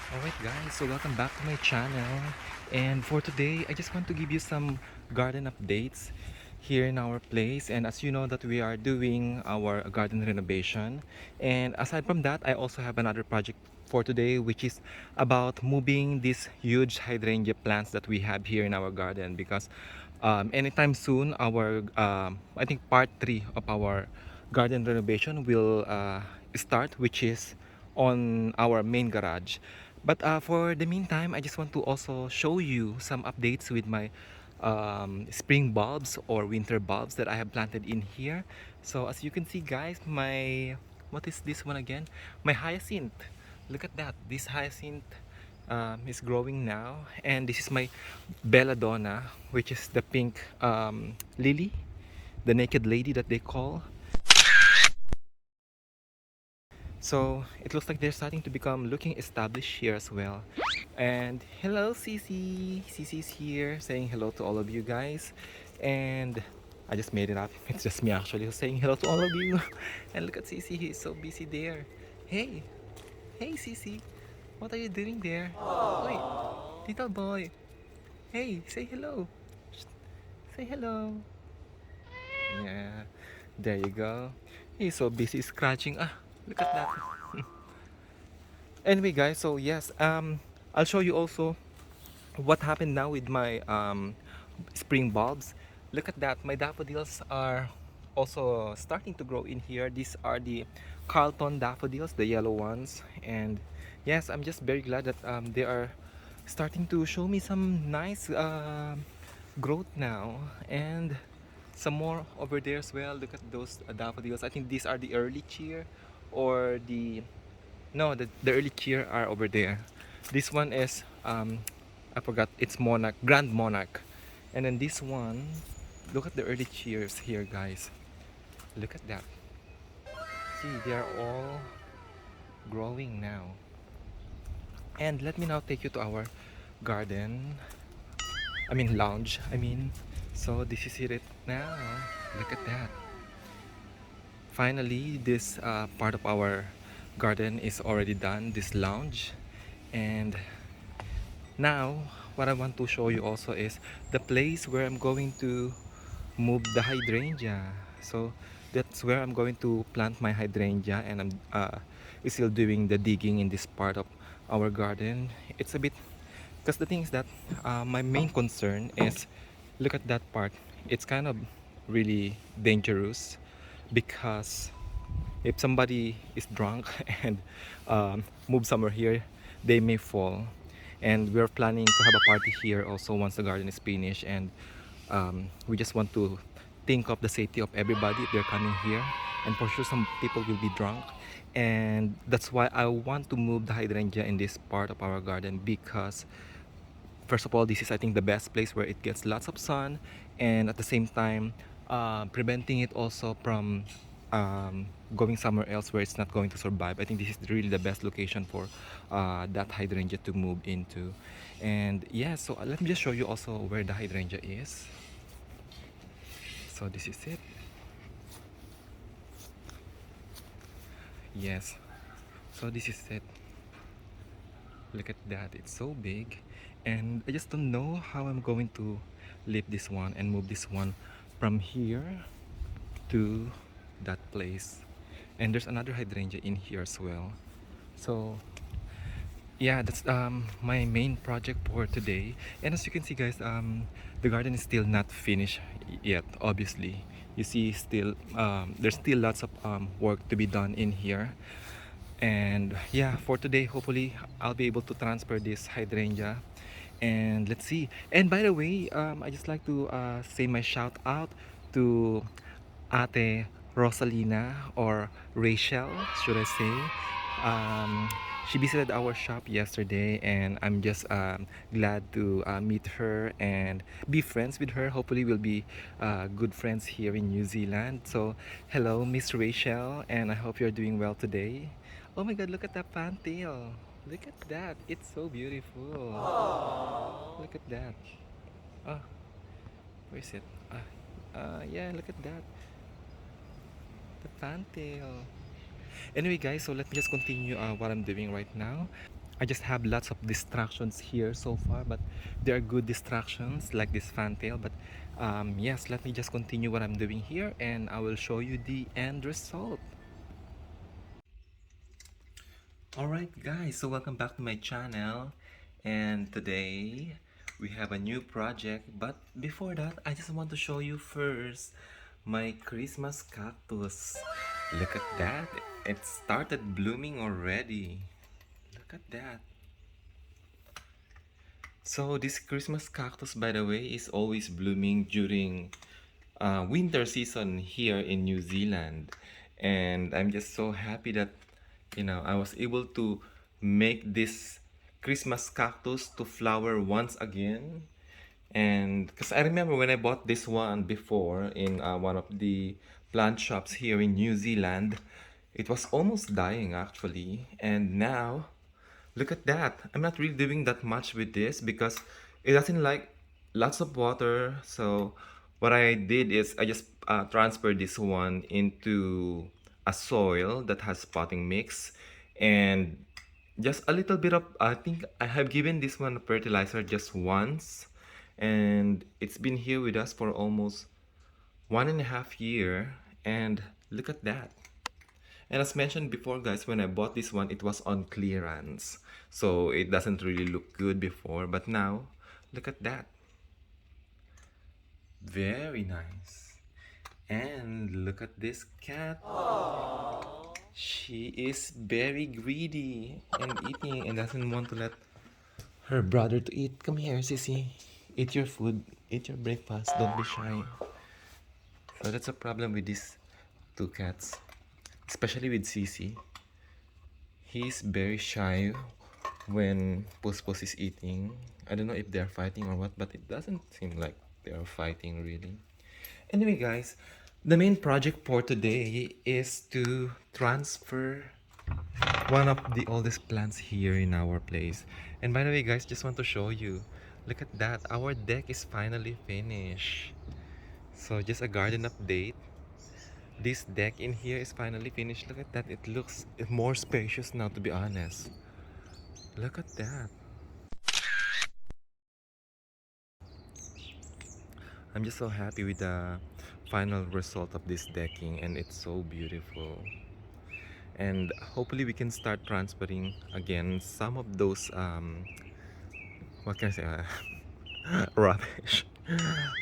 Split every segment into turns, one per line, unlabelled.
Alright guys, so welcome back to my channel, and for today I just want to give you some garden updates here in our place. And as you know that we are doing our garden renovation, and aside from that I also have another project for today, which is about moving these huge hydrangea plants that we have here in our garden, because anytime soon our I think part 3 of our garden renovation will start, which is on our main garage. But for the meantime, I just want to also show you some updates with my spring bulbs or winter bulbs that I have planted in here. So as you can see guys, my, what is this one again? My hyacinth. Look at that. This hyacinth is growing now. And this is my belladonna, which is the pink lily, the naked lady that they call. So it looks like they're starting to become looking established here as well. And hello Cece. Cece's here saying hello to all of you guys. And I just made it up. It's just me actually who's saying hello to all of you. And look at Cece, he's so busy there. Hey, hey Cece, what are you doing there? Wait, little boy. Hey, say hello. Say hello. Yeah, there you go. He's so busy scratching. Ah, look at that. Anyway guys, so yes, I'll show you also what happened now with my spring bulbs. Look at that, my daffodils are also starting to grow in here. These are the Carlton daffodils, the yellow ones. And yes, I'm just very glad that they are starting to show me some nice growth now. And some more over there as well. Look at those daffodils. I think these are the early cheer, or the, no, the early cheer are over there. This one is I forgot, it's monarch, grand monarch. And then this one, look at the early cheers here guys. Look at that. See, they are all growing now. And let me now take you to our garden. I mean lounge. So this is it now. Look at that. Finally, this part of our garden is already done, this lounge. And now, what I want to show you also is the place where I'm going to move the hydrangea. So that's where I'm going to plant my hydrangea, and I'm still doing the digging in this part of our garden. It's a bit, because the thing is that my main concern is, look at that part. It's kind of really dangerous, because if somebody is drunk and move somewhere here, they may fall. And we're planning to have a party here also once the garden is finished. And we just want to think of the safety of everybody if they're coming here. And for sure some people will be drunk, and that's why I want to move the hydrangea in this part of our garden, because first of all, this is I think the best place where it gets lots of sun, and at the same time preventing it also from going somewhere else where it's not going to survive. I think this is really the best location for that hydrangea to move into. And yeah, so let me just show you also where the hydrangea is. So this is it. Yes, so this is it. Look at that, it's so big. And I just don't know how I'm going to lift this one and move this one from here to that place. And there's another hydrangea in here as well. So yeah, that's my main project for today. And as you can see guys, the garden is still not finished yet, obviously. You see, still there's still lots of work to be done in here. And yeah, for today hopefully I'll be able to transfer this hydrangea. And let's see. And by the way, I just like to say my shout out to Ate Rosalina, or Rachel should I say. um, she visited our shop yesterday, and I'm just glad to meet her and be friends with her. Hopefully we'll be good friends here in New Zealand. So hello Miss Rachel, and I hope you're doing well today. Oh my god, look at that fantail. Look at that, it's so beautiful. Look at that. Oh, where is it? Yeah, look at that, the fantail. Anyway guys, so let me just continue what I'm doing right now. I just have lots of distractions here so far, but they are good distractions like this fantail. But yes, let me just continue what I'm doing here and I will show you the end result. Alright guys, so welcome back to my channel, and today we have a new project. But before that, I just want to show you first my Christmas cactus. Look at that, it started blooming already. Look at that. So this Christmas cactus, by the way, is always blooming during winter season here in New Zealand, and I'm just so happy that I was able to make this Christmas cactus to flower once again. And because I remember when I bought this one before in one of the plant shops here in New Zealand, it was almost dying actually, and now look at that. I'm not really doing that much with this because it doesn't like lots of water. So what I did is I just transferred this one into a soil that has potting mix, and just a little bit of, I think I have given this one fertilizer just once, and it's been here with us for almost 1.5 years. And look at that. And as mentioned before guys, when I bought this one, it was on clearance. So it doesn't really look good before, but now, look at that. Very nice. And look at this cat. She is very greedy and eating and doesn't want to let her brother to eat. Come here, Sissy. Eat your food. Eat your breakfast. Don't be shy. So that's a problem with these two cats. Especially with Sissy. He's very shy when Puss Puss is eating. I don't know if they're fighting or what, but it doesn't seem like they're fighting really. Anyway guys, the main project for today is to transfer one of the oldest plants here in our place. And by the way guys, just want to show you. Look at that, our deck is finally finished. So just a garden update. This deck in here is finally finished. Look at that, it looks more spacious now, to be honest. Look at that. I'm just so happy with the final result of this decking, and it's so beautiful. And hopefully we can start transferring again some of those what can I say, rubbish,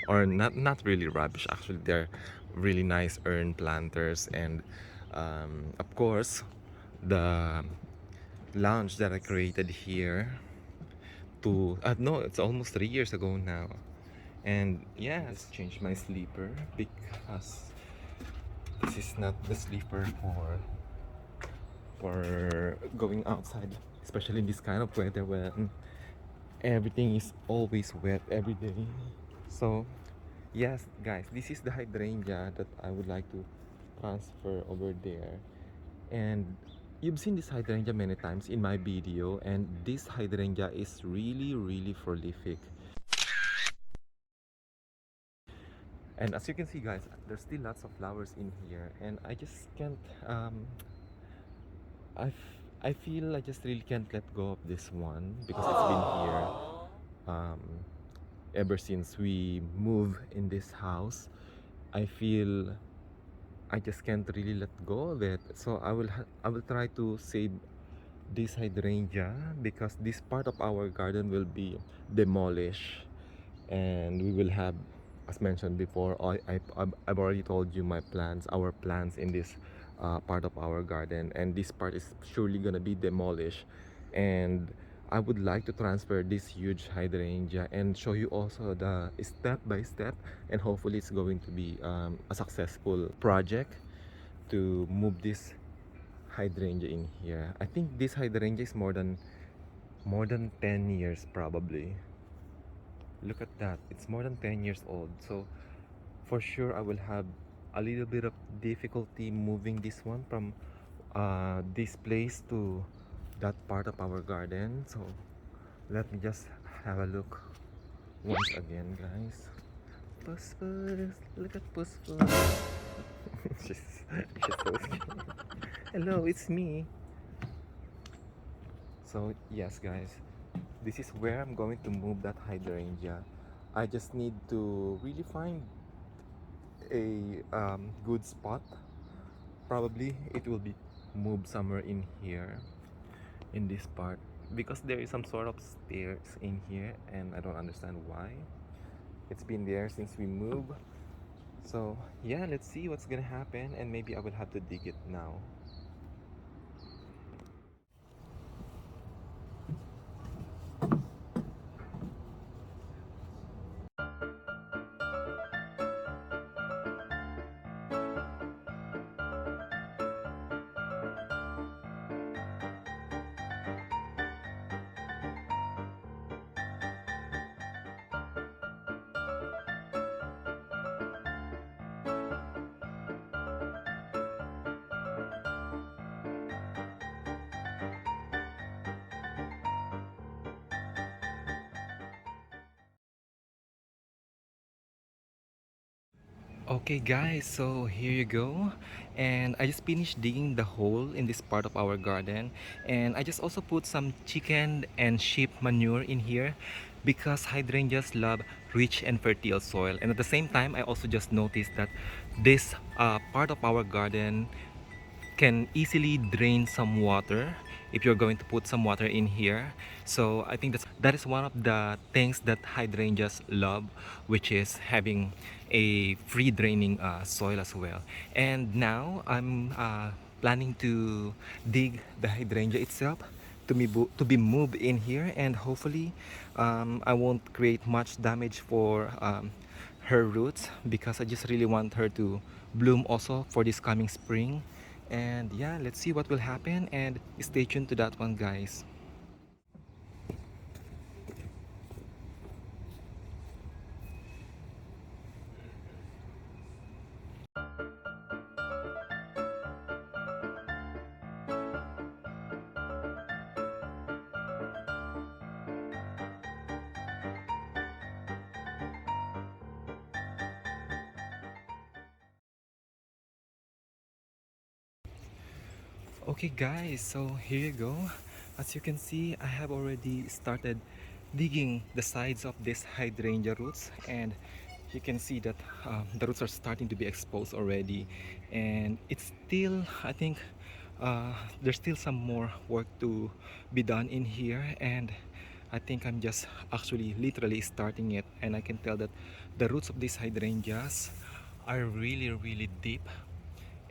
or not really rubbish, actually they're really nice urn planters. And of course the lounge that I created here to no, it's almost 3 years ago now. And yeah, I just changed my sleeper because this is not the sleeper for going outside, especially in this kind of weather when everything is always wet every day. So yes guys, this is the hydrangea that I would like to transfer over there. And you've seen this hydrangea many times in my video, and this hydrangea is really prolific. And as you can see guys, there's still lots of flowers in here, and I just can't I feel I just really can't let go of this one because it's been here um, ever since we moved in this house. I feel I just can't really let go of it. So I will try to save this hydrangea because this part of our garden will be demolished, and we will have, as mentioned before, I've already told you my plans, our plans in this part of our garden, and this part is surely gonna be demolished. And I would like to transfer this huge hydrangea and show you also the step by step, and hopefully it's going to be a successful project to move this hydrangea in here. I think this hydrangea is more than 10 years probably. Look at that, it's more than 10 years old. So for sure I will have a little bit of difficulty moving this one from this place to that part of our garden. So let me just have a look once again guys. Puss Puss, look at Puss Puss. she's so scared. Hello, it's me. So yes guys, this is where I'm going to move that hydrangea. I just need to really find a good spot. Probably it will be moved somewhere in here, in this part, because there is some sort of stairs in here and I don't understand why. It's been there since we moved. So yeah, let's see what's gonna happen, and maybe I will have to dig it now. Okay guys, so here you go. And I just finished digging the hole in this part of our garden. And I just also put some chicken and sheep manure in here because hydrangeas love rich and fertile soil. And at the same time, I also just noticed that this part of our garden can easily drain some water if you're going to put some water in here. So I think that is one of the things that hydrangeas love, which is having a free draining soil as well. And now I'm planning to dig the hydrangea itself to be moved in here, and hopefully I won't create much damage for her roots, because I just really want her to bloom also for this coming spring. And yeah, let's see what will happen, and stay tuned to that one guys. Okay guys, so here you go. As you can see, I have already started digging the sides of this hydrangea roots, and you can see that the roots are starting to be exposed already. And it's still, I think there's still some more work to be done in here, and I think I'm just actually literally starting it. And I can tell that the roots of these hydrangeas are really deep,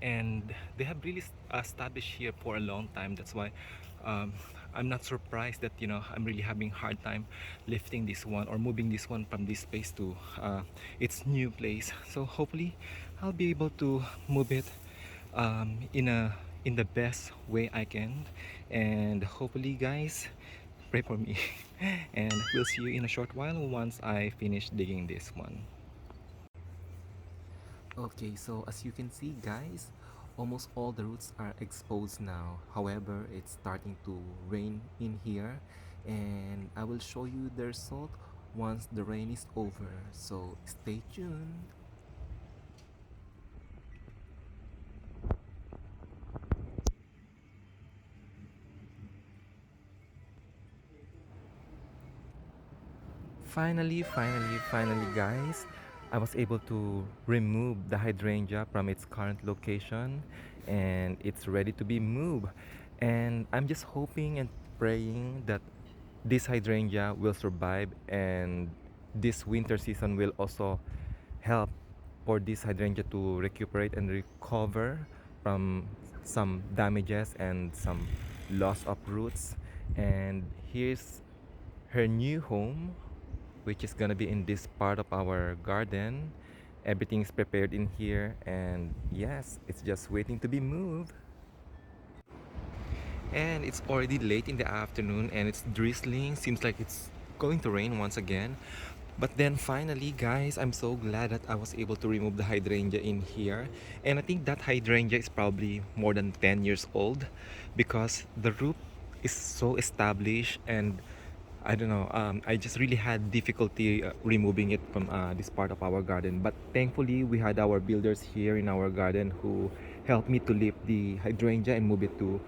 and they have really established here for a long time. That's why um, I'm not surprised that, you know, I'm really having hard time lifting this one or moving this one from this place to its new place. So hopefully I'll be able to move it in the best way I can, and hopefully guys, pray for me. And we'll see you in a short while once I finish digging this one. Okay, so as you can see guys, almost all the roots are exposed now. However, it's starting to rain in here, and I will show you the result once the rain is over. So stay tuned. Finally guys, I was able to remove the hydrangea from its current location, and it's ready to be moved. And I'm just hoping and praying that this hydrangea will survive, and this winter season will also help for this hydrangea to recuperate and recover from some damages and some loss of roots. And here's her new home, which is gonna be in this part of our garden. Everything is prepared in here, and yes, it's just waiting to be moved. And it's already late in the afternoon and it's drizzling. Seems like it's going to rain once again. But then finally guys, I'm so glad that I was able to remove the hydrangea in here. And I think that hydrangea is probably more than 10 years old, because the root is so established, and I don't know, I just really had difficulty removing it from this part of our garden. But thankfully, we had our builders here in our garden who helped me to lift the hydrangea and move it to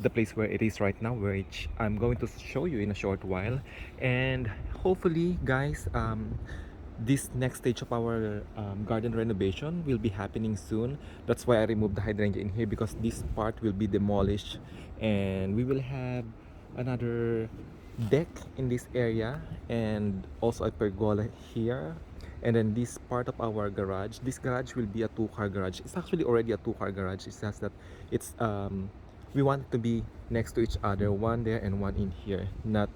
the place where it is right now, which I'm going to show you in a short while. And hopefully guys, this next stage of our garden renovation will be happening soon. That's why I removed the hydrangea in here, because this part will be demolished and we will have another deck in this area, and also a pergola here. And then this part of our garage, this garage will be a two-car garage. It's actually already a two-car garage. It's just that it's we want it to be next to each other, one there and one in here, not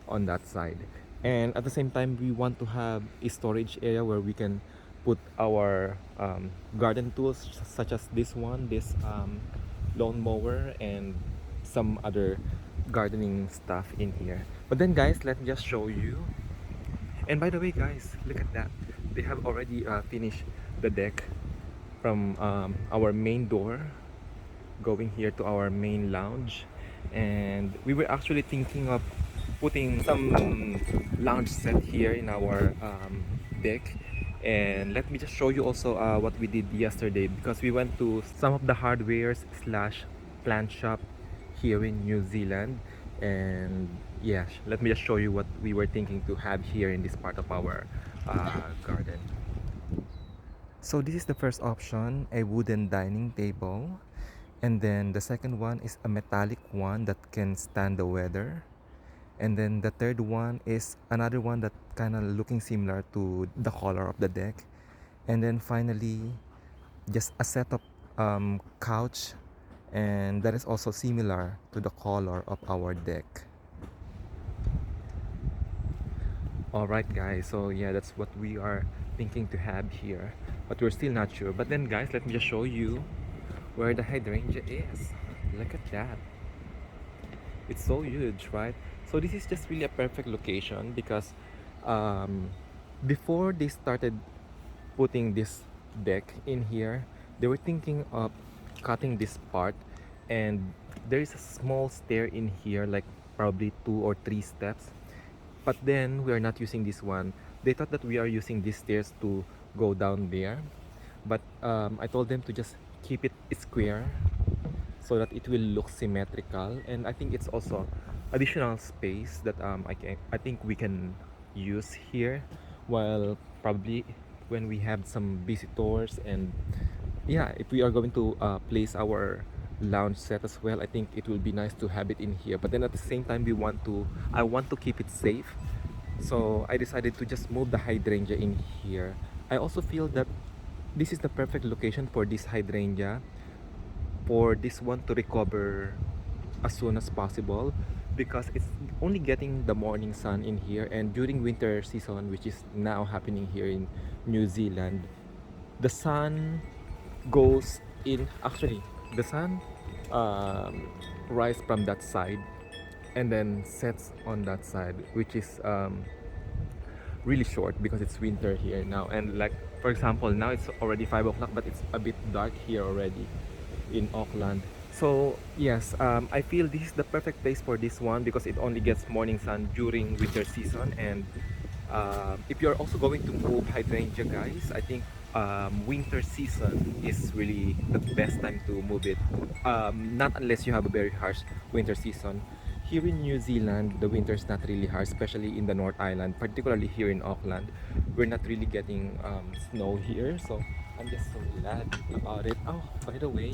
on that side. And at the same time, we want to have a storage area where we can put our garden tools, such as this one, this lawn mower, and some other gardening stuff in here. But then guys, let me just show you. And by the way guys, look at that. They have already finished the deck from our main door going here to our main lounge. And we were actually thinking of putting some lounge set here in our deck. And let me just show you also what we did yesterday, because we went to some of the hardwares slash plant shop here in New Zealand. And yeah, let me just show you what we were thinking to have here in this part of our garden. So this is the first option, a wooden dining table. And then the second one is a metallic one that can stand the weather. And then the third one is another one that kind of looking similar to the color of the deck. And then finally, just a set of couch, and that is also similar to the color of our deck. Alright guys, so yeah, that's what we are thinking to have here, but we're still not sure. But then guys, let me just show you where the hydrangea is. Look at that. It's so huge, right? So this is just really a perfect location, because before they started putting this deck in here, they were thinking of cutting this part, and there is a small stair in here, like probably 2 or 3 steps. But then we are not using this one. They thought that we are using these stairs to go down there, but I told them to just keep it square so that it will look symmetrical. And I think it's also additional space that I think we can use here, while probably when we have some visitors. And yeah, if we are going to place our lounge set as well, I think it will be nice to have it in here. But then at the same time, I want to keep it safe, so I decided to just move the hydrangea in here. I also feel that this is the perfect location for this hydrangea, for this one to recover as soon as possible, because it's only getting the morning sun in here. And during winter season, which is now happening here in New Zealand, the sun goes in, actually the sun rise from that side and then sets on that side, which is really short because it's winter here now. And like for example, now it's already 5 o'clock, but it's a bit dark here already in Auckland. So yes, I feel this is the perfect place for this one, because it only gets morning sun during winter season. And if you're also going to move hydrangea guys, I think winter season is really the best time to move it, not unless you have a very harsh winter season. Here in New Zealand, the winter is not really harsh, especially in the North Island, particularly here in Auckland. We're not really getting snow here, so I'm just so glad about it. Oh, by the way,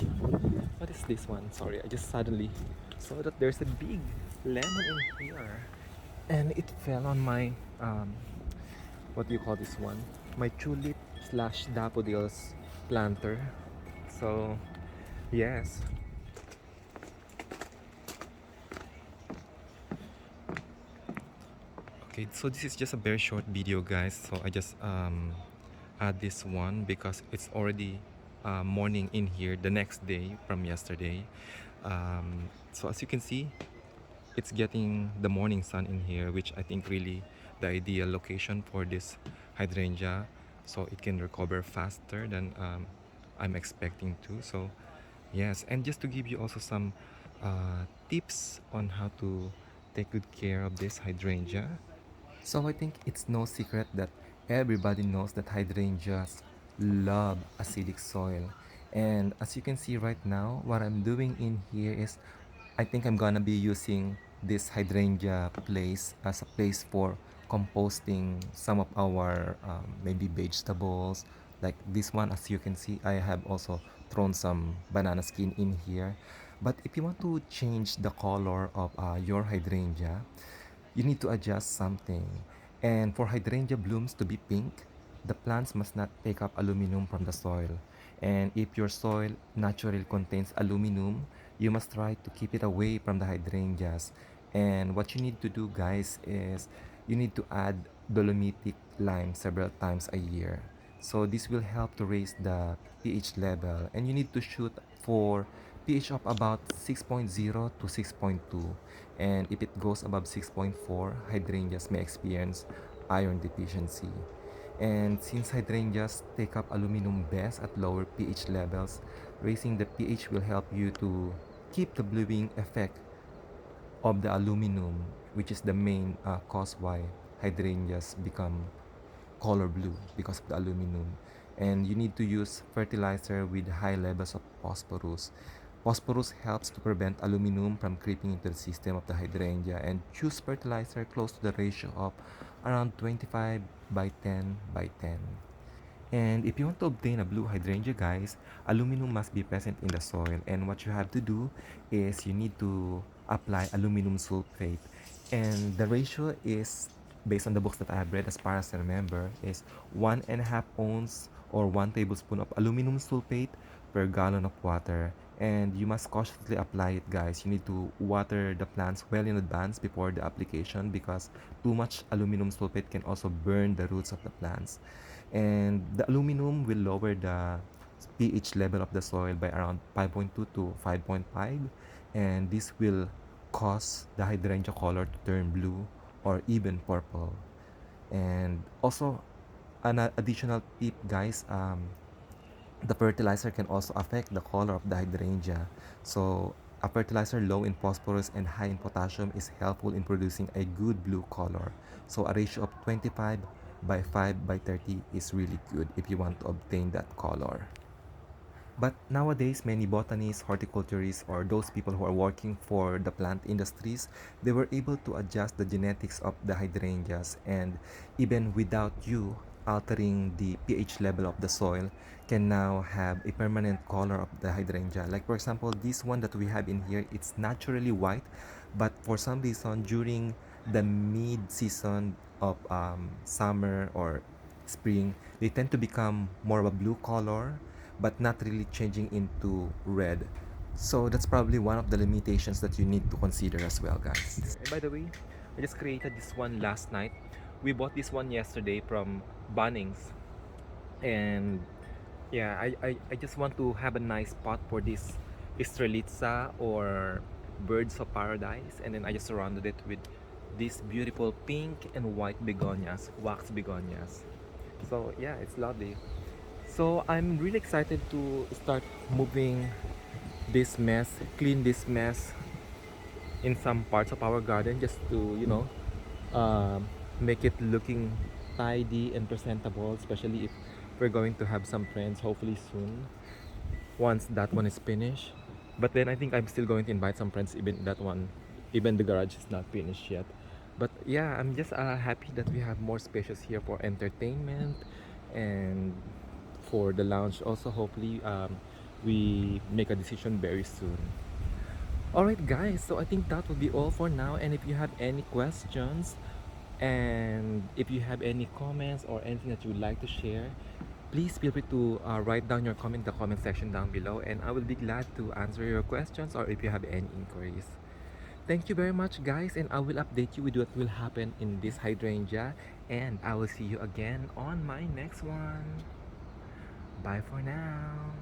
what is this one? Sorry, I just suddenly saw that there's a big lemon in here, and it fell on my what do you call this one? My tulip slash daffodils planter. So yes. Okay, so this is just a very short video guys, so I just add this one because it's already morning in here the next day from yesterday. So as you can see, it's getting the morning sun in here, which I think really the ideal location for this hydrangea, so it can recover faster than I'm expecting to. So yes, and just to give you also some tips on how to take good care of this hydrangea. So I think it's no secret that everybody knows that hydrangeas love acidic soil. And as you can see right now, what I'm doing in here is I think I'm gonna be using this hydrangea place as a place for composting some of our maybe vegetables. Like this one, as you can see, I have also thrown some banana skin in here. But if you want to change the color of your hydrangea, you need to adjust something. And for hydrangea blooms to be pink, the plants must not take up aluminum from the soil. And if your soil naturally contains aluminum, you must try to keep it away from the hydrangeas. And what you need to do, guys, is you need to add dolomitic lime several times a year. So this will help to raise the pH level. And you need to shoot for pH of about 6.0 to 6.2. And if it goes above 6.4, hydrangeas may experience iron deficiency. And since hydrangeas take up aluminum best at lower pH levels, raising the pH will help you to keep the blooming effect of the aluminum, which is the main cause why hydrangeas become color blue because of the aluminum. And you need to use fertilizer with high levels of phosphorus. Phosphorus helps to prevent aluminum from creeping into the system of the hydrangea, and choose fertilizer close to the ratio of around 25 by 10 by 10. And if you want to obtain a blue hydrangea, guys, aluminum must be present in the soil. And what you have to do is you need to apply aluminum sulfate. And the ratio is, based on the books that I have read, as far as I remember, is 1.5 ounce or 1 tablespoon of aluminum sulfate per gallon of water. And you must cautiously apply it, guys. You need to water the plants well in advance before the application, because too much aluminum sulfate can also burn the roots of the plants. And the aluminum will lower the pH level of the soil by around 5.2 to 5.5, and this will cause the hydrangea color to turn blue or even purple. And also, an additional tip, guys, the fertilizer can also affect the color of the hydrangea. So a fertilizer low in phosphorus and high in potassium is helpful in producing a good blue color. So a ratio of 25 by 5 by 30 is really good if you want to obtain that color. But nowadays, many botanists, horticulturists, or those people who are working for the plant industries, they were able to adjust the genetics of the hydrangeas, and even without you altering the pH level of the soil, can now have a permanent color of the hydrangea. Like for example, this one that we have in here, it's naturally white, but for some reason during the mid-season of summer or spring, they tend to become more of a blue color, but not really changing into red. So that's probably one of the limitations that you need to consider as well, guys. And by the way, I just created this one last night. We bought this one yesterday from Bunnings. And yeah, I just want to have a nice spot for this Strelitza or Birds of Paradise. And then I just surrounded it with these beautiful pink and white begonias, wax begonias. So yeah, it's lovely. So I'm really excited to start moving this mess, clean this mess in some parts of our garden, just to, um, make it looking tidy and presentable, especially if we're going to have some friends hopefully soon once that one is finished. But then I think I'm still going to invite some friends, even that one, even the garage is not finished yet. But yeah, I'm just happy that we have more spaces here for entertainment and for the lounge. Also, hopefully, we make a decision very soon. Alright, guys, so I think that will be all for now. And if you have any questions, and if you have any comments or anything that you would like to share, please feel free to write down your comment in the comment section down below, and I will be glad to answer your questions or if you have any inquiries. Thank you very much, guys, and I will update you with what will happen in this hydrangea, and I will see you again on my next one. Bye for now.